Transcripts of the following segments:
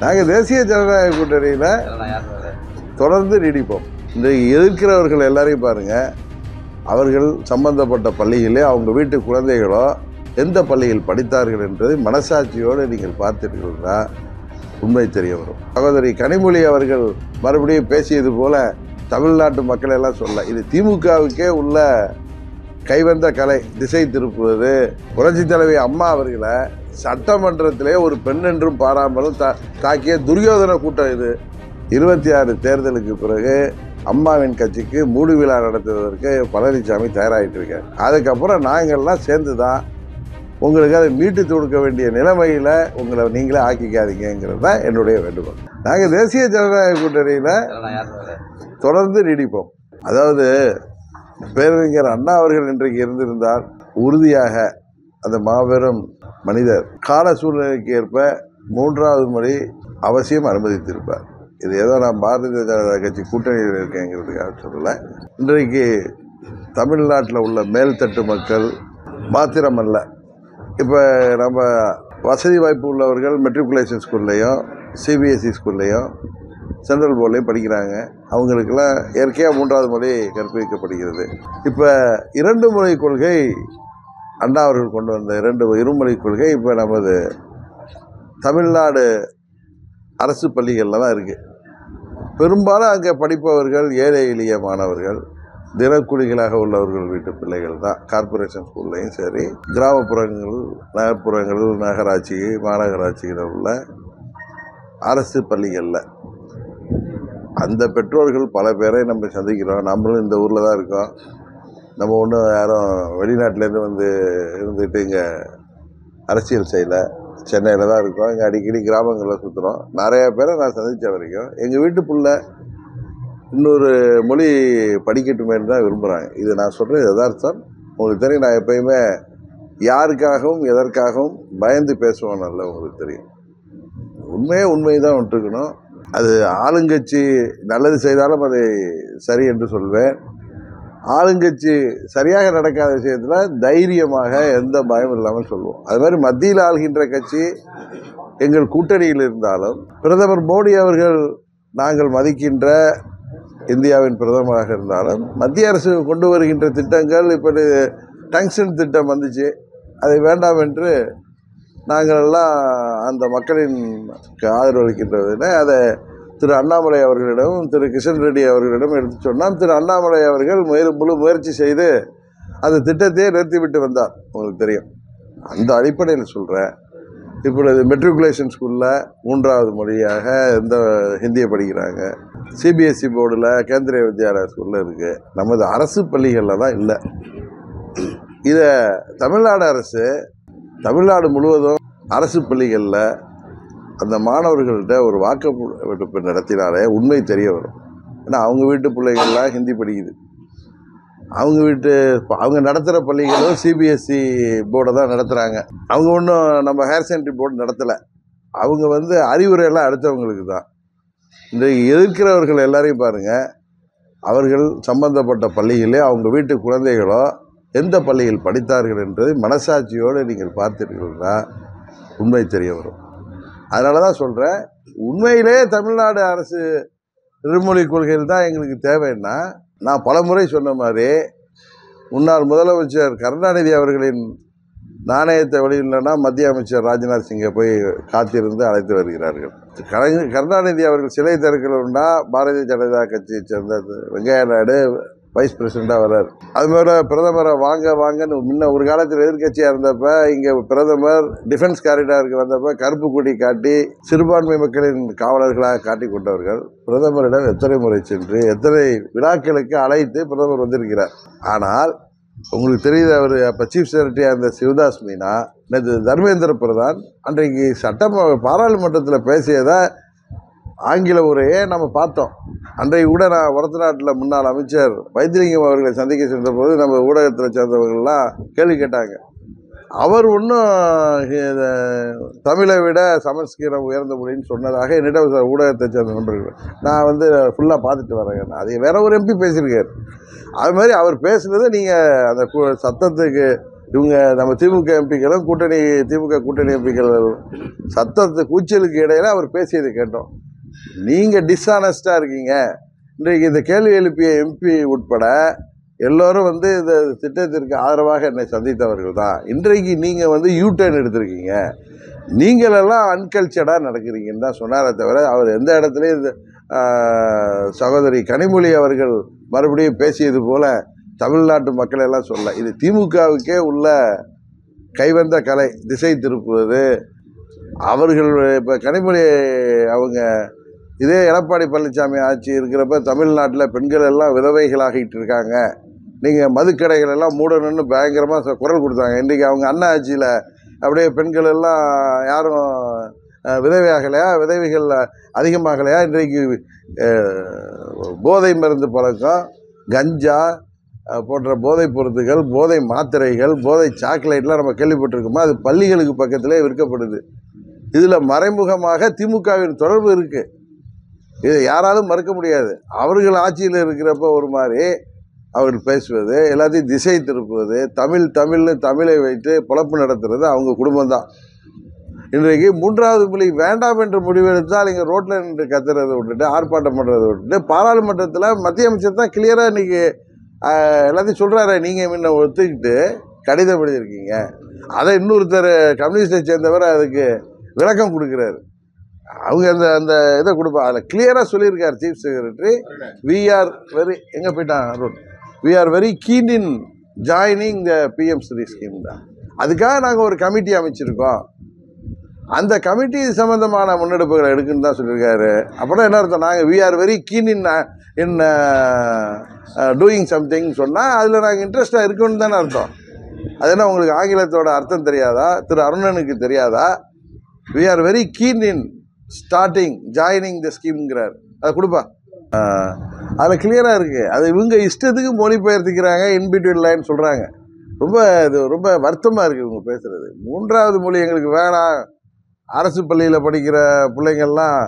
நாங்கள் தேசிய ஜனநாயக கூட்டணியில் தொடர்ந்து நீடிப்போம். இன்றைக்கு எதிர்க்கிறவர்கள் எல்லாரையும் பாருங்கள், அவர்கள் சம்பந்தப்பட்ட பள்ளியிலே அவங்க வீட்டு குழந்தைகளோ எந்த பள்ளியில் படித்தார்கள் என்பதை மனசாட்சியோடு நீங்கள் பார்த்தீர்கள்னா உண்மை தெரிய வரும். சகோதரி கனிமொழி அவர்கள் மறுபடியும் பேசியது போல தமிழ்நாட்டு மக்கள் எல்லாம் சொல்ல, இது திமுகவுக்கே உள்ள கைவந்த கலை, திசை திருப்புவது. புரட்சி தலைவி அம்மா அவர்களை சட்டமன்றத்திலே ஒரு பெண் என்றும் பாராமலும் தாக்கிய துரியோதன கூட்டம் இது. 26 தேர்தலுக்கு பிறகு அம்மாவின் கட்சிக்கு மூடு விழா நடத்துவதற்கு பழனிசாமி தயாராகிட்டு இருக்கார். அதுக்கப்புறம் நாங்கள்லாம் சேர்ந்து தான் உங்களுக்கு அதை மீட்டு கொடுக்க வேண்டிய நிலைமையில் உங்களை நீங்களே ஆக்கிக்காதீங்கிறது தான் என்னுடைய வேண்டுகோள். நாங்கள் தேசிய ஜனநாயக கூட்டணியில் தொடர்ந்து நீடிப்போம். அதாவது பேரறிஞர் அண்ணா அவர்கள் இன்றைக்கு இருந்திருந்தால் உறுதியாக அந்த மாபெரும் மனிதர் கால சூழ்நிலைக்கு ஏற்ப 3வது முறை அவசியம் அனுமதித்திருப்பார். இது ஏதோ நான் பாரதிய ஜனதா கட்சி கூட்டணியில் இருக்கேங்கிறதுக்காக சொல்லலை. இன்றைக்கு தமிழ்நாட்டில் உள்ள மேல்தட்டு மக்கள் மாத்திரமல்ல, இப்போ நம்ம வசதி வாய்ப்பு உள்ளவர்கள் மெட்ரிகுலேஷன் ஸ்கூல்லையும் சிபிஎஸ்சி ஸ்கூல்லையும் சென்ட்ரல் போர்ட்லேயும் படிக்கிறாங்க. அவங்களுக்கெல்லாம் இயற்கையாக 3வது மொழி கற்பிக்கப்படுகிறது. இப்போ 2 மொழி கொள்கை அண்ணா அவர்கள் கொண்டு வந்த இருமொழி கொள்கை இப்போ நமது தமிழ்நாடு அரசு பள்ளிகளில் தான் இருக்குது. பெரும்பாலும் அங்கே படிப்பவர்கள் ஏழை எளிய மாணவர்கள், தினக்கூலிகளாக உள்ளவர்கள் வீட்டு பிள்ளைகள் தான். கார்பரேஷன் ஸ்கூல்லையும் சரி, கிராமப்புறங்கள், நகர்ப்புறங்கள், நகராட்சி, மாநகராட்சிகளில் உள்ள அரசு பள்ளிகளில் அந்த பெற்றோர்கள் பல பேரை நம்ம சந்திக்கிறோம். நம்மளும் இந்த ஊரில் தான் இருக்கோம். நம்ம ஒன்றும் யாரும் வெளிநாட்டிலேருந்து வந்து இருந்துட்டு இங்கே அரசியல் செய்யலை. சென்னையில் தான் இருக்கோம். இங்கே அடிக்கடி கிராமங்களில் சுற்றுறோம். நிறையா பேரை நான் சந்தித்த வரைக்கும் எங்கள் வீட்டு பிள்ளை இன்னொரு மொழி படிக்கட்டுமேன்னு தான் விரும்புகிறாங்க. இது நான் சொல்கிறது யதார்த்தம். உங்களுக்கு தெரியும், நான் எப்பயுமே யாருக்காகவும் எதற்காகவும் பயந்து பேசுவேன். நல்ல உங்களுக்கு தெரியும், உண்மை தான் விட்டுருக்கணும். அது ஆளுங்கட்சி நல்லது செய்தாலும் அதை சரி என்று சொல்வேன். ஆளுங்கட்சி சரியாக நடக்காத விஷயத்தில் தைரியமாக எந்த பயமும் இல்லாமல் சொல்லுவோம். அது மாதிரி மத்தியில் ஆள்கின்ற கட்சி எங்கள் கூட்டணியில் இருந்தாலும் பிரதமர் மோடி அவர்கள் நாங்கள் மதிக்கின்ற இந்தியாவின் பிரதமராக இருந்தாலும் மத்திய அரசு கொண்டு வருகின்ற திட்டங்கள், இப்போ டங்ஷன் திட்டம் வந்துச்சு, அதை வேண்டாம் என்று நாங்கள் எல்லாம் அந்த மக்களின் ஆதரவு அளிக்கின்றதுன்னு அதை திரு அண்ணாமலை அவர்களிடம் திரு கிஷன் ரெட்டி அவர்களிடம் எடுத்து சொன்னால் திரு அண்ணாமலை அவர்கள் முழு முயற்சி செய்து அந்த திட்டத்தையே நிறுத்திவிட்டு வந்தார். உங்களுக்கு தெரியும். அந்த அடிப்படையில் சொல்கிறேன், இப்பொழுது மெட்ரிகுலேஷன் ஸ்கூலில் 3வது மொழியாக எந்த ஹிந்தியை படிக்கிறாங்க. சிபிஎஸ்சி போர்டில் கேந்திரிய வித்யாலயா ஸ்கூலில் இருக்குது. நமது அரசு பள்ளிகளில் தான் இல்லை. இதை தமிழ்நாடு அரசு தமிழ்நாடு முழுவதும் அரசு பள்ளிகளில் அந்த மாணவர்கள்ட்ட ஒரு வாக்கெடுப்பு நடத்தினாலே உண்மை தெரிய வரும். ஏன்னா அவங்க வீட்டு பிள்ளைகள்லாம் ஹிந்தி படிக்குது. அவங்க நடத்துகிற பள்ளிகளும் சிபிஎஸ்சி போர்டை தான் நடத்துகிறாங்க. அவங்க ஒன்றும் நம்ம ஹையர் செகண்டரி போர்டு நடத்தலை. அவங்க அறிவுரையெல்லாம் அடுத்தவங்களுக்கு தான். இன்றைக்கு எதிர்க்கிறவர்கள் எல்லாரையும் பாருங்கள், அவர்கள் சம்பந்தப்பட்ட பள்ளியிலே அவங்க வீட்டு குழந்தைகளோ எந்த பள்ளியில் படித்தார்கள் என்பதை மனசாட்சியோடு நீங்கள் பார்த்தீர்கள்னா உண்மை தெரிய வரும். அதனால தான் சொல்கிறேன், உண்மையிலே தமிழ்நாடு அரசு இருமொழி கொள்கையில் தான் எங்களுக்கு தேவைன்னா, நான் பல முறை சொன்ன மாதிரி முன்னாள் முதலமைச்சர் கருணாநிதி அவர்களின் நாணயத்தை வெளியிடலைன்னா மத்திய அமைச்சர் ராஜ்நாத் சிங்கை போய் காத்திருந்து அழைத்து வருகிறார்கள். கருணாநிதி அவர்கள் சிலை திறக்கணும்னா பாரதிய ஜனதா கட்சியை சேர்ந்த வெங்கையா நாயுடு வைஸ் பிரசிடெண்ட்டாக வர்றார். அதுமாதிரி பிரதமரை வாங்கன்னு முன்ன ஒரு காலத்தில் எதிர்கட்சியாக இருந்தப்போ இங்கே பிரதமர் டிஃபென்ஸ் காரிடாருக்கு வந்தப்போ கருப்பு கொடி காட்டி சிறுபான்மை மக்களின் காவலர்களாக காட்டி கொண்டவர்கள் பிரதமரிடம் எத்தனை முறை சென்று எத்தனை விழாக்களுக்கு அழைத்து பிரதமர் வந்திருக்கிறார். ஆனால் உங்களுக்கு தெரியுது, அவர் அப்போ சீஃப் செக்ரட்டரியாக இருந்த சிவதாஸ் மீனா நேற்று தர்மேந்திர பிரதான் அன்றைக்கு பாராளுமன்றத்தில் பேசியதை ஆங்கில உரையை நம்ம பார்த்தோம். அன்றைக்கு கூட நான் ஒரத்த நாட்டில் முன்னாள் அமைச்சர் வைத்திலிங்கம் அவர்களை சந்திக்க சென்ற போது நம்ம ஊடகத்தில் சேர்ந்தவர்கள்லாம் கேள்வி கேட்டாங்க. அவர் ஒன்றும் தமிழை விட சமஸ்கிருதம் உயர்ந்த மொழின்னு சொன்னதாக என்னிடம் ஊடகத்தை சேர்ந்த நண்பர்கள் நான் ஃபுல்லாக பார்த்துட்டு வரேங்க. அது வேற ஒரு எம்பி பேசியிருக்கார். அது மாதிரி அவர் பேசுனதை நீங்கள் அந்த சத்தத்துக்கு இவங்க நம்ம திமுக எம்பிக்களும் திமுக கூட்டணி எம்பிக்கள் சத்தத்து கூச்சலுக்கு இடையில அவர் பேசியதை கேட்டோம். நீங்கள் டிஸ்ஆனஸ்டாக இருக்கீங்க. இன்றைக்கு இந்த கேள்வி எழுப்பிய எம்பி உட்பட எல்லோரும் வந்து இந்த திட்டத்திற்கு ஆதரவாக என்னை சந்தித்தவர்கள் தான். இன்றைக்கு நீங்கள் வந்து யூடர்ன் எடுத்திருக்கீங்க, நீங்களெல்லாம் அன்கல்ச்சர்டாக நடக்கிறீங்கன்னு தான் சொன்னாரே தவிர அவர் எந்த இடத்துலையும் இந்த சகோதரி கனிமொழி அவர்கள் மறுபடியும் பேசியது போல தமிழ்நாட்டு மக்கள் எல்லாம் சொல்ல. இது திமுகவுக்கே உள்ள கைவந்த கலை, திசை திருப்புவது. அவர்கள் இப்போ கனிமொழி அவங்க இதே எடப்பாடி பழனிசாமி ஆட்சி இருக்கிறப்ப தமிழ்நாட்டில் பெண்கள் எல்லாம் விதவைகளாகிட்டு இருக்காங்க, நீங்கள் மதுக்கடைகள் எல்லாம் மூடணும்னு பயங்கரமாக குரல் கொடுத்தாங்க. இன்றைக்கி அவங்க அண்ணா ஆட்சியில் அப்படியே பெண்கள் எல்லாம் யாரும் விதவையாகலையா, விதவைகள் அதிகமாகலையா? இன்றைக்கு போதை மருந்து பழக்கம், கஞ்சா போன்ற போதைப் பொருட்கள், போதை மாத்திரைகள், போதை சாக்லேட்லாம் நம்ம கேள்விப்பட்டிருக்கோமா? அது பள்ளிகளுக்கு பக்கத்திலே விற்கப்படுது. இதில் மறைமுகமாக திமுகவின் தொடர்பு இருக்குது. இதை யாராலும் மறுக்க முடியாது. அவர்கள் ஆட்சியில் இருக்கிறப்ப ஒரு மாதிரி அவர்கள் பேசுவது, எல்லாத்தையும் திசை திருப்புவது, தமிழ்னு தமிழை வைத்து பொழப்பு நடத்துறது அவங்க குடும்பம்தான். இன்றைக்கு 3வது மொழி வேண்டாம் என்று முடிவெடுத்தால் இங்கே ரோட்டில் நின்று கத்துறதை விட்டுட்டு, ஆர்ப்பாட்டம் பண்ணுறதை விட்டுட்டு, பாராளுமன்றத்தில் மத்திய அமைச்சர் தான் கிளியராக இன்றைக்கி எல்லாத்தையும் சொல்கிறாரு. நீங்கள் முன்ன ஒத்துக்கிட்டு கடிதம் எழுதியிருக்கீங்க, அதை இன்னொருத்தர் கம்யூனிஸ்டை சேர்ந்தவர் அதுக்கு விளக்கம் கொடுக்குறாரு. அவங்க அந்த இதை கொடுப்பா, அதில் கிளியராக சொல்லியிருக்கார் சீஃப் செக்ரட்டரி. எங்கே போயிட்டான், we are very keen in joining the PM Shri scheme தான். அதுக்காக நாங்கள் ஒரு கமிட்டி அமைச்சிருக்கோம், அந்த கமிட்டி சம்மந்தமான முன்னெடுப்புகளை எடுக்குன்னு தான் சொல்லியிருக்காரு. அப்புறம் என்ன அர்த்தம்? நாங்கள் we are very keen in doing something சொன்னால் அதில் நாங்கள் இன்ட்ரெஸ்டாக இருக்கணும்னு தானே அர்த்தம். அது என்ன உங்களுக்கு ஆங்கிலத்தோட அர்த்தம் தெரியாதா? திரு அருணனுக்கு தெரியாதா? We are very keen in joining the ஸ்கீம்ங்கிறார். அதை கொடுப்பா, அதில் கிளியராக இருக்குது. அது இவங்க இஷ்டத்துக்கு மொழிபெயர்த்துக்கிறாங்க, இன்பிட்வீன் லைன் சொல்கிறாங்க. இது ரொம்ப வருத்தமாக இருக்குது இவங்க பேசுகிறது. 3வது மொழி எங்களுக்கு வேணாம், அரசு பள்ளியில் படிக்கிற பிள்ளைங்கள்லாம்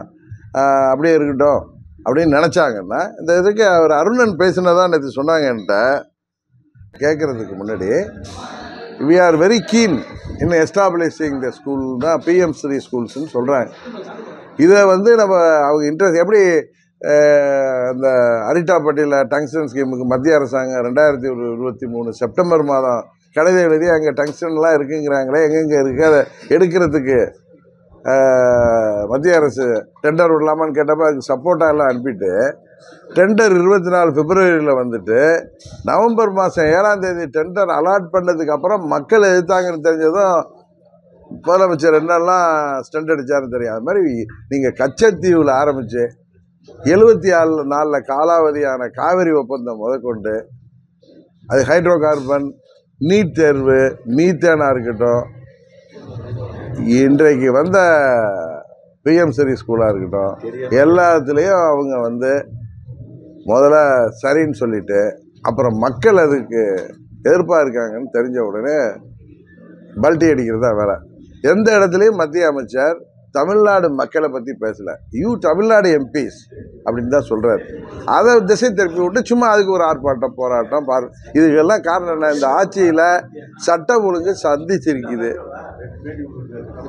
அப்படியே இருக்கட்டும் அப்படின்னு நினச்சாங்கன்னா, இந்த இதுக்கு அவர் அருணன் பேசினதான் நேற்று சொன்னாங்க. என்கிட்ட கேட்குறதுக்கு முன்னாடி we are very keen in establishing the school தான் பிஎம் ஸ்ரீ ஸ்கூல்ஸ்ன்னு சொல்கிறாங்க. இதை வந்து நம்ம அவங்க இன்ட்ரெஸ்ட் எப்படி அந்த அரிட்டாப்பட்டியில் டங்ஸ்டன் ஸ்கீமுக்கு மத்திய அரசாங்கம் 2023 செப்டம்பர் மாதம் கடிதம் எழுதி அங்கே டங்ஸ்டன்லாம் இருக்குங்கிறாங்களே, எங்கெங்கே இருக்குது, அதை எடுக்கிறதுக்கு மத்திய அரசு டெண்டர் விடலாமான்னு கேட்டப்போ அதுக்கு சப்போர்ட்டாக எல்லாம் அனுப்பிட்டு, டெண்டர் 24 பிப்ரவரியில் வந்துட்டு நவம்பர் மாதம் 7ஆம் தேதி டெண்டர் அலாட் பண்ணதுக்கு அப்புறம் மக்கள் எதிர்த்தாங்கன்னு தெரிஞ்சதும் முதலமைச்சர் என்னெல்லாம் ஸ்டண்ட் அடித்தாருன்னு தெரியும். அது மாதிரி நீங்கள் கச்சத்தீவில் ஆரம்பித்து 74 காலாவதியான காவிரி ஒப்பந்தம் முதற்கொண்டு, அது ஹைட்ரோ கார்பன், நீட் தேர்வு, மீத்தேனாக இருக்கட்டும், இன்றைக்கு வந்த பிஎம் ஸ்ரீ ஸ்கூலாக இருக்கட்டும், எல்லாத்துலேயும் அவங்க வந்து முதல்ல சரின்னு சொல்லிட்டு அப்புறம் மக்கள் அதுக்கு எதிர்ப்பாக இருக்காங்கன்னு தெரிஞ்ச உடனே பல்ட்டி அடிக்கிறது தான் வேலை. எந்த இடத்துலையும் மத்திய அமைச்சர் தமிழ்நாடு மக்களை பற்றி பேசலை. தமிழ்நாடு எம்பிஸ் அப்படின்னு தான் சொல்கிறார். அதை திசை திருப்பி விட்டு சும்மா அதுக்கு ஒரு ஆர்ப்பாட்டம், போராட்டம், இதுக்கெல்லாம் காரணம் என்ன? இந்த ஆட்சியில் சட்டம் ஒழுங்கு சந்திச்சிருக்குது.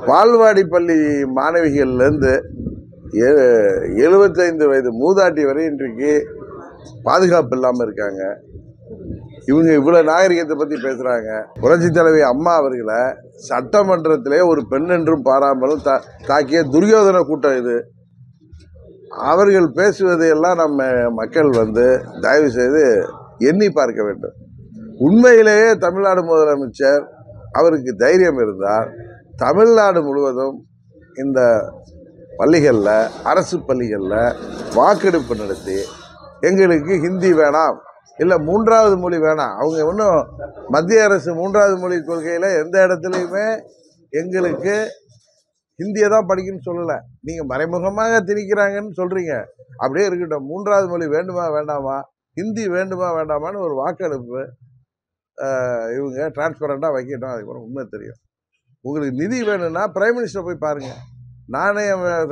பால்வாடி பள்ளி மாணவிகள்லேருந்து 75 வயது மூதாட்டி வரை இன்றைக்கு பாதுகாப்பு இல்லாமல் இருக்காங்க. இவங்க இவ்வளோ நாகரிகத்தை பற்றி பேசுகிறாங்க. புரட்சி தலைவி அம்மா அவர்களை சட்டமன்றத்திலே ஒரு பெண் என்றும் பாராமலும் தாக்கிய துரியோதன கூட்டம் இது. அவர்கள் பேசுவதையெல்லாம் நம்ம மக்கள் வந்து தயவு செய்து எண்ணி பார்க்க வேண்டும். உண்மையிலேயே தமிழ்நாடு முதலமைச்சர் அவருக்கு தைரியம் இருந்தால் தமிழ்நாடு முழுவதும் இந்த பள்ளிகளில், அரசு பள்ளிகளில் வாக்கெடுப்பு நடத்தி எங்களுக்கு ஹிந்தி வேணாம், இல்லை 3வது மொழி வேணாம். அவங்க இன்னும் மத்திய அரசு 3வது மொழி கொள்கையில் எந்த இடத்துலையுமே எங்களுக்கு ஹிந்தியை தான் படிக்கணும்னு சொல்லலை. நீங்கள் மறைமுகமாக திணிக்கிறாங்கன்னு சொல்கிறீங்க. அப்படியே இருக்கட்டும், 3வது மொழி வேண்டுமா வேண்டாமா, ஹிந்தி வேண்டுமா வேண்டாமான்னு ஒரு வாக்கெடுப்பு இவங்க டிரான்ஸ்பரண்டாக வைக்கட்டும். அதுக்கப்புறம் உண்மை தெரியும். உங்களுக்கு நிதி வேணும்னா பிரைம் மினிஸ்டரை போய் பாருங்கள். நானே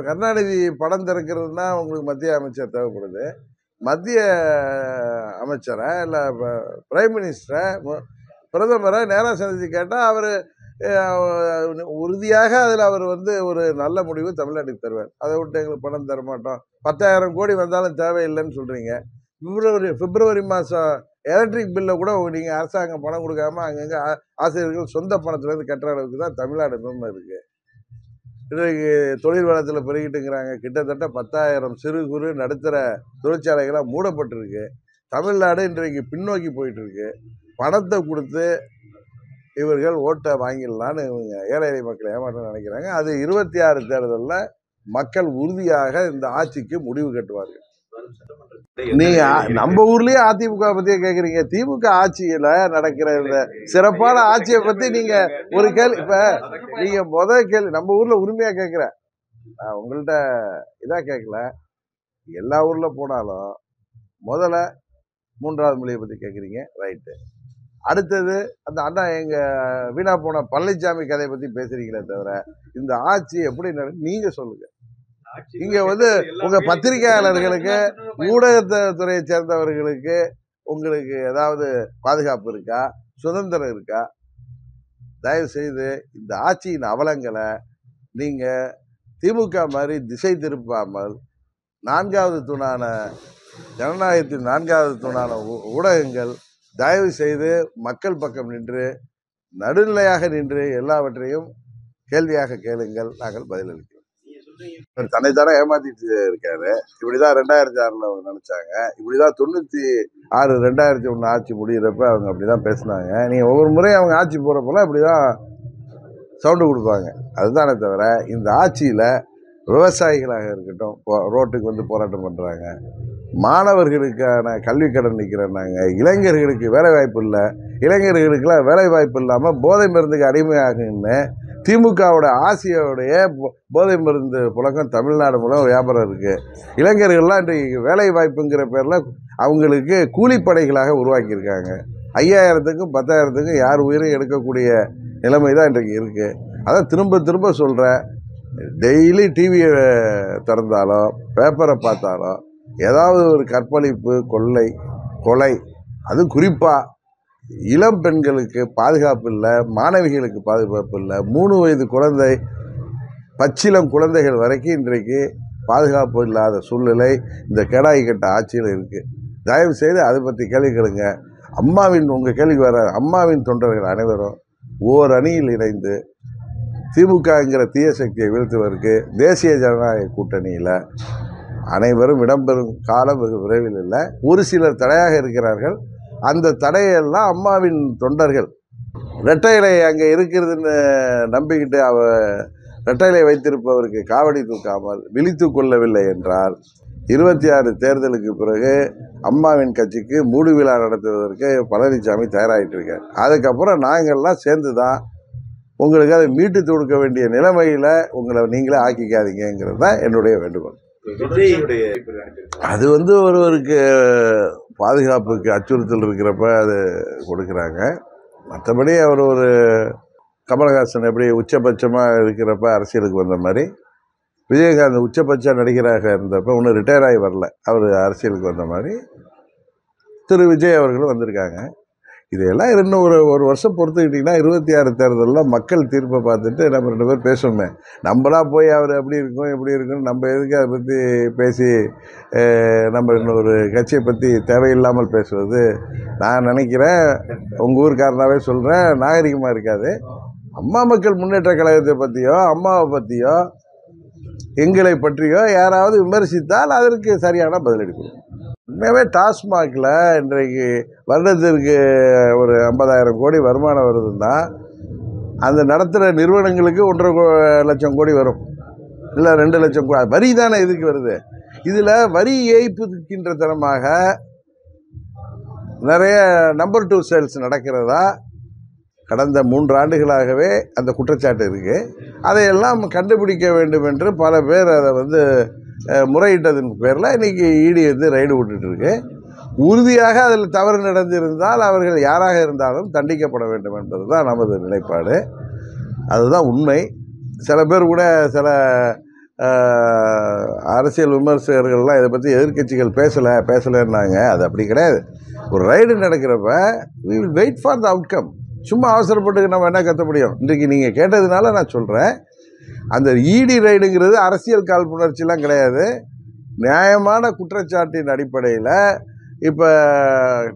கருணாநிதி படம் திறக்கிறதுனா உங்களுக்கு மத்திய அமைச்சர் தேவைப்படுது. மத்திய அமைச்சரை இல்லை பிரைம் மினிஸ்டரை பிரதமரை நேராக சந்தித்து கேட்டால் அவர் உறுதியாக அதில் அவர் வந்து ஒரு நல்ல முடிவு தமிழ்நாட்டுக்கு தருவார். அதை விட்டு எங்களுக்கு பணம் தர மாட்டோம், 10,000 கோடி வந்தாலும் தேவையில்லைன்னு சொல்கிறீங்க. பிப்ரவரி மாதம் எலக்ட்ரிக் பில்லை கூட நீங்கள் அரசாங்கம் பணம் கொடுக்காம அங்கங்கே ஆசிரியர்கள் சொந்த பணத்துலேருந்து கட்டுற அளவுக்கு தான் தமிழ்நாடு இன்னும் இருக்குது. இன்றைக்கு தொழில் வளத்தில் பெருகிட்டுங்கிறாங்க. கிட்டத்தட்ட 10,000 சிறு குறு நடுத்தர தொழிற்சாலைகளாக மூடப்பட்டிருக்கு. தமிழ்நாடு இன்றைக்கு பின்னோக்கி போயிட்டு இருக்கு. பணத்தை கொடுத்து இவர்கள் ஓட்டை வாங்கிடலான்னு இவங்க ஏழை எளிய மக்களை ஏமாற்ற நினைக்கிறாங்க. அது 26 தேர்தலில் மக்கள் உறுதியாக இந்த ஆட்சிக்கு முடிவு கட்டுவார்கள். நீங்க நம்ம ஊர்லயே அதிமுக பத்தியே கேக்குறீங்க. திமுக ஆட்சியில நடக்கிற இந்த சிறப்பான ஆட்சியை பத்தி நீங்க ஒரு கேள்வி, இப்ப நீங்க கேள்வி நம்ம ஊர்ல உரிமையா கேட்கிறேன், நான் உங்கள்கிட்ட இதா கேட்கல. எல்லா ஊர்ல போனாலும் முதல்ல 3வது மொழியை பத்தி கேக்குறீங்க, ரைட்டு. அடுத்தது அந்த அண்ணா எங்க வீணா போன பழனிசாமி கதையை பத்தி பேசுறீங்களே தவிர இந்த ஆட்சி எப்படி நீங்க சொல்லுங்க. இங்க வந்து உங்க பத்திரிகையாளர்களுக்கு ஊடகத்துறையை சேர்ந்தவர்களுக்கு உங்களுக்கு ஏதாவது பாதுகாப்பு இருக்கா, சுதந்திரம் இருக்கா? தயவு செய்து இந்த ஆட்சியின் அவலங்களை நீங்க திமுக மாதிரி திசை திருப்பாமல் 4வது தூணான ஜனநாயகத்தின் 4வது தூணான ஊடகங்கள் தயவு செய்து மக்கள் பக்கம் நின்று நடுநிலையாக நின்று எல்லாவற்றையும் கேள்வியாக கேளுங்கள், நாங்கள் பதிலளிக்கிறோம். தன்னைத்தானே ஏமாத்திட்டு இருக்காரு. இப்படிதான் 2006 அவங்க நினைச்சாங்க, இப்படிதான் 96 2001 ஆட்சி முடிகிறப்ப அவங்க அப்படிதான் பேசினாங்க. நீங்க ஒவ்வொரு முறையும் அவங்க ஆட்சி போறப்பெல்லாம் இப்படிதான் சவுண்டு கொடுப்பாங்க. அதுதானே தவிர இந்த ஆட்சியில விவசாயிகளாக இருக்கட்டும் ரோட்டுக்கு வந்து போராட்டம் பண்றாங்க, மாணவர்களுக்கான கல்வி கடன் நிற்கிறேன்னாங்க, இளைஞர்களுக்கு வேலை வாய்ப்பு இல்லை, இளைஞர்களுக்கெல்லாம் வேலை வாய்ப்பு இல்லாமல் போதை மருந்துக்கு அடிமையாகுன்னு திமுகவோட ஆசியோடைய போதை மருந்து புழக்கம் தமிழ்நாடு மூலம் வியாபாரம் இருக்குது. இளைஞர்கள்லாம் இன்றைக்கு வேலை வாய்ப்புங்கிற பேரில் அவங்களுக்கு கூலிப்படைகளாக உருவாக்கியிருக்காங்க. 5000த்துக்கும் 10,000த்துக்கும் யார் உயிரும் எடுக்கக்கூடிய நிலைமை தான் இன்றைக்கு இருக்குது. அதான் திரும்ப திரும்ப சொல்கிறேன், டெய்லி டிவியை திறந்தாலோ பேப்பரை பார்த்தாலோ ஏதாவது ஒரு கற்பழிப்பு, கொலை, அது குறிப்பாக இளம் பெண்களுக்கு பாதுகாப்பு இல்லை, மாணவிகளுக்கு பாதுகாப்பு இல்லை, 3 வயது குழந்தை, பச்சிளம் குழந்தைகள் வரைக்கும் இன்றைக்கு பாதுகாப்பு இல்லாத சூழ்நிலை இந்த கேடாய் கட்ட ஆட்சியில் இருக்குது. தயவு செய்து அதை பற்றி கேள்வி கேளுங்க. உங்கள் கேள்விக்கு வர அம்மாவின் தொண்டர்கள் அனைவரும் ஓர் அணியில் இணைந்து திமுகங்கிற தீய சக்தியை வீழ்த்துவதற்கு தேசிய ஜனநாயக கூட்டணியில் அனைவரும் இடம்பெறும் காலம் வெகு விரைவில் இல்லை. ஒரு சிலர் தடையாக இருக்கிறார்கள். அந்த தடையெல்லாம் அம்மாவின் தொண்டர்கள் ரெட்டையிலை அங்கே இருக்கிறதுன்னு நம்பிக்கிட்டு ரெட்டையிலை வைத்திருப்பவருக்கு காவடி தூக்காமல் விழித்து கொள்ளவில்லை என்றால் 26 தேர்தலுக்கு பிறகு அம்மாவின் கட்சிக்கு மூடு விழா நடத்துவதற்கு பழனிசாமி தயாராகிட்டு இருக்கார். அதுக்கப்புறம் நாங்கள்லாம் சேர்ந்து தான் உங்களுக்கு அதை மீட்டு கொடுக்க வேண்டிய நிலைமையில் உங்களை நீங்களே ஆக்கிக்காதீங்கிறது தான் என்னுடைய வேண்டுகோள். அது வந்து ஒருவருக்கு பாதுகாப்புக்கு அச்சுறுத்தல் இருக்கிறப்ப அது கொடுக்குறாங்க. மற்றபடி அவர் ஒரு கமலஹாசன் எப்படி உச்சபட்சமாக இருக்கிறப்ப அரசியலுக்கு வந்த மாதிரி விஜயகாந்த் உச்சபட்ச நடிகராக இருந்தப்போ இன்னும் ரிட்டையர் ஆகி வரல, அவர் அரசியலுக்கு வந்த மாதிரி திரு விஜய் அவர்களும் வந்திருக்காங்க. இதையெல்லாம் இன்னும் ஒரு வருஷம் பொறுத்துக்கிட்டிங்கன்னா 26 தேர்தலில் மக்கள் தீர்ப்பை பார்த்துட்டு நம்ம 2 பேர் பேசுவோமே. நம்மளாம் போய் அவர் அப்படி இருக்கும் எப்படி இருக்குன்னு நம்ம எதுக்கு அதை பற்றி பேசி நம்ம இன்னொரு கட்சியை பற்றி தேவையில்லாமல் பேசுவது நான் நினைக்கிறேன், உங்கள் ஊருக்காரனாவே சொல்கிறேன், நாகரிகமாக இருக்காது. அம்மா மக்கள் முன்னேற்ற கழகத்தை பற்றியோ அம்மாவை பற்றியோ எங்களை பற்றியோ யாராவது விமர்சித்தால் அதற்கு சரியான பதிலளிக்கணும். உண்மையாகவே டாஸ்மாகில் இன்றைக்கு வருடத்திற்கு ஒரு 50,000 கோடி வருமானம் வருதுன்னா அந்த நடத்துகிற நிறுவனங்களுக்கு 1.5 லட்சம் கோடி வரும், இல்லை 2 லட்சம் கோடி வரி தானே இதுக்கு வருது. இதில் வரி ஏய்ப்புக்கின்ற தரமாக நிறைய நம்பர் 2 சேல்ஸ் நடக்கிறதா கடந்த 3 ஆண்டுகளாகவே அந்த குற்றச்சாட்டு இருக்குது. அதையெல்லாம் கண்டுபிடிக்க வேண்டும் என்று பல பேர் அதை வந்து முறையிட்டதன் பேரில் இன்றைக்கி இடி வந்து ரைடு விட்டுட்டுருக்கு. உறுதியாக அதில் தவறு நடந்திருந்தால் அவர்கள் யாராக இருந்தாலும் தண்டிக்கப்பட வேண்டும் என்பது தான் நமது நிலைப்பாடு. அதுதான் உண்மை. சில பேர் கூட சில அரசியல் விமர்சகர்கள்லாம் இதை பற்றி எதிர்க்கட்சிகள் பேசலைன்னாங்க. அது அப்படி கிடையாது. ஒரு ரைடு நடக்கிறப்ப we will wait for the outcome. சும்மா அவசரப்பட்டு நம்ம என்ன கத்த முடியும்? இன்றைக்கு நீங்கள் கேட்டதுனால நான் சொல்கிறேன், அந்த இடி ரைடுங்கிறது அரசியல் காழ்ப்புணர்ச்சிலாம் கிடையாது. நியாயமான குற்றச்சாட்டின் அடிப்படையில் இப்போ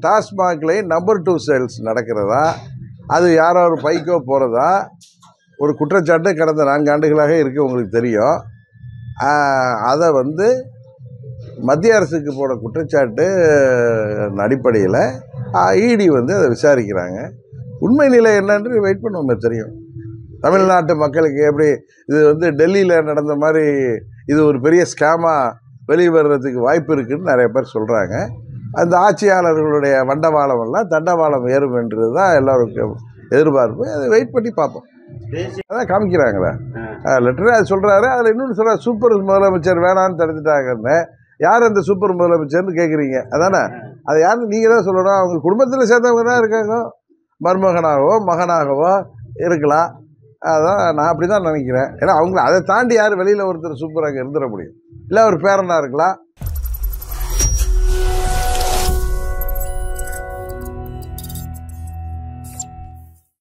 டாஸ்மாக்லேயும் நம்பர் 2 சேல்ஸ் நடக்கிறதா, அது யாரோ ஒரு பைக்கோ போகிறதா ஒரு குற்றச்சாட்டு கடந்த 4 ஆண்டுகளாக இருக்குது, உங்களுக்கு தெரியும். அதை வந்து மத்திய அரசுக்கு போன குற்றச்சாட்டு அடிப்படையில் இடி வந்து அதை விசாரிக்கிறாங்க. உண்மை நிலை என்னன்னு வெயிட் பண்ணுவோமே தெரியும். தமிழ்நாட்டு மக்களுக்கு எப்படி இது வந்து டெல்லியில் நடந்த மாதிரி இது ஒரு பெரிய ஸ்கேமாக வெளிவர்றதுக்கு வாய்ப்பு இருக்குதுன்னு நிறைய பேர் சொல்கிறாங்க. அந்த ஆட்சியாளர்களுடைய வண்டவாளம் எல்லாம் தண்டவாளம் ஏறும் என்றது தான் எல்லோருக்கும் எதிர்பார்ப்பு. அதை வெயிட் பண்ணி பார்ப்போம். அதான் காமிக்கிறாங்களே லெட்டரு, அது சொல்கிறாரு. அதில் இன்னொன்று சொல்கிறார், சூப்பர் முதலமைச்சர் வேணான்னு தடுத்துட்டாங்கன்னு. யார் அந்த சூப்பர் முதலமைச்சர்னு கேட்குறீங்க, அதானே? அதை யாருன்னு நீங்கள் தான் சொல்லணும். அவங்க குடும்பத்தில் சேர்ந்தவங்க தான் இருக்காங்க, மருமகனாகவோ மகனாகவோ இருக்கலாம். அதான் நான் அப்படி தான் நினைக்கிறேன். ஏன்னா அவங்கள அதை தாண்டி யார் வெளியில் ஒருத்தர் சூப்பராக இருந்துட முடியும்? இல்லை ஒரு பேரனாக இருக்கலாம்.